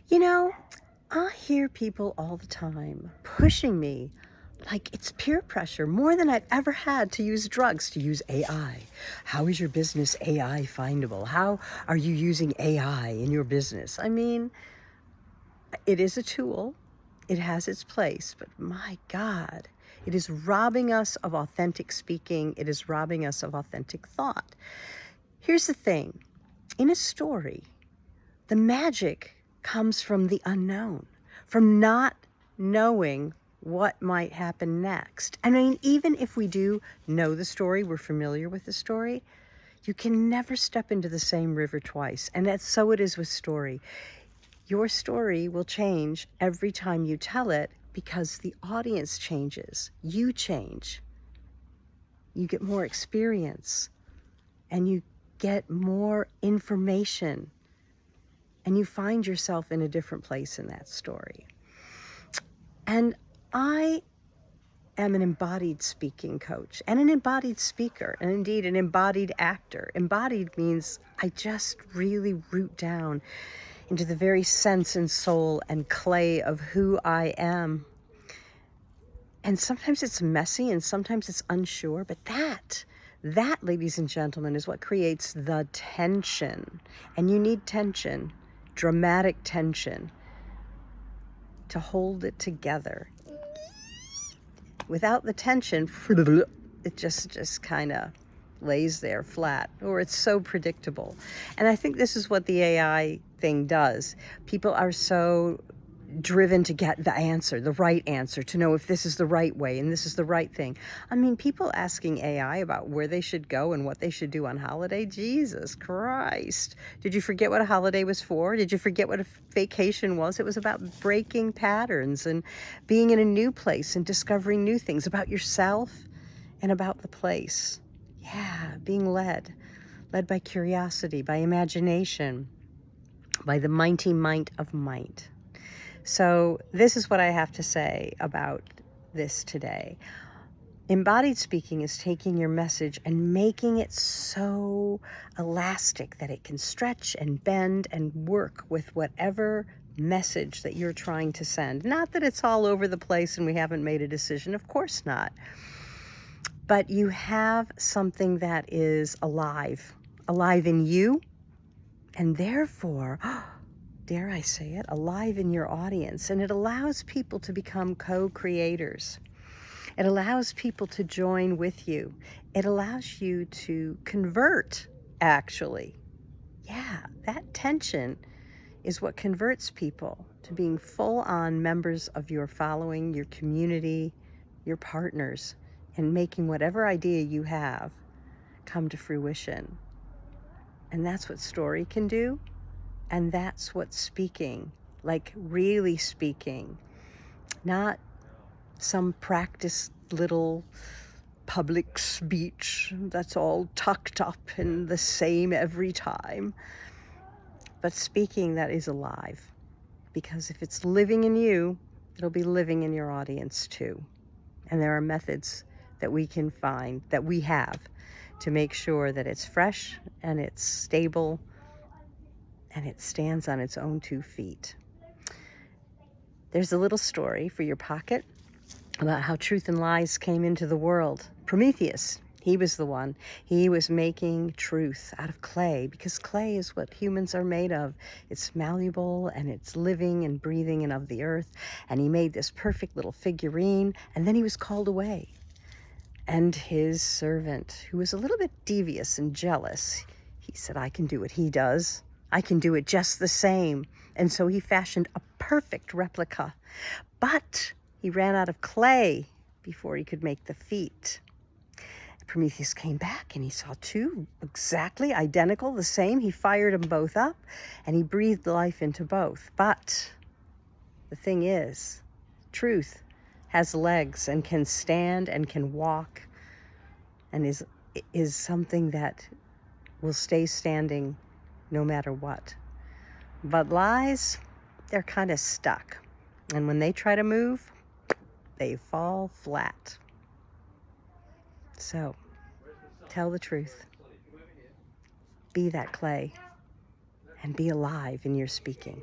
You know, I hear people all the time pushing me like it's peer pressure more than I've ever had to use drugs, to use AI. How is your business AI findable? How are you using AI in your business? I mean, it is a tool, it has its place, but my God, it is robbing us of authentic speaking, it is robbing us of authentic thought. Here's the thing, in a story, the magic comes from the unknown, from not knowing what might happen next. I mean, even if we do know the story, we're familiar with the story, you can never step into the same river twice. And that's so it is with story. Your story will change every time you tell it because the audience changes. You change. You get more experience and you get more information and you find yourself in a different place in that story. And I am an embodied speaking coach and an embodied speaker, and indeed an embodied actor. Embodied means I just really root down into the very sense and soul and clay of who I am. And sometimes it's messy and sometimes it's unsure, but that, ladies and gentlemen, is what creates the tension. And you need tension, dramatic tension, to hold it together. Without the tension, it just kind of lays there flat, or it's so predictable. And I think this is what the AI thing does. People are so driven to get the answer, the right answer, to know if this is the right way and this is the right thing. I mean, people asking AI about where they should go and what they should do on holiday, Jesus Christ. Did you forget what a holiday was for? Did you forget what a vacation was? It was about breaking patterns and being in a new place and discovering new things about yourself and about the place. Yeah, being led by curiosity, by imagination, by the mighty might of might. So this is what I have to say about this today. Embodied speaking is taking your message and making it so elastic that it can stretch and bend and work with whatever message that you're trying to send. Not that it's all over the place and we haven't made a decision, of course not. But you have something that is alive in you, and therefore, dare I say it, alive in your audience. And it allows people to become co-creators. It allows people to join with you. It allows you to convert, actually. Yeah, that tension is what converts people to being full-on members of your following, your community, your partners, and making whatever idea you have come to fruition. And that's what story can do. And that's what speaking, like really speaking, not some practiced little public speech that's all tucked up and the same every time, but speaking that is alive. Because if it's living in you, it'll be living in your audience too. And there are methods that we can find, that we have, to make sure that it's fresh and it's stable and it stands on its own 2 feet. There's a little story for your pocket about how truth and lies came into the world. Prometheus, he was the one. He was making truth out of clay, because clay is what humans are made of. It's malleable and it's living and breathing and of the earth. And he made this perfect little figurine, and then he was called away. And his servant, who was a little bit devious and jealous, he said, I can do what he does. I can do it just the same. And so he fashioned a perfect replica. But he ran out of clay before he could make the feet. Prometheus came back and he saw 2 exactly identical, the same. He fired them both up and he breathed life into both. But the thing is, truth has legs and can stand and can walk and is something that will stay standing no matter what. But lies, they're kind of stuck. And when they try to move, they fall flat. So, tell the truth. Be that clay and be alive in your speaking.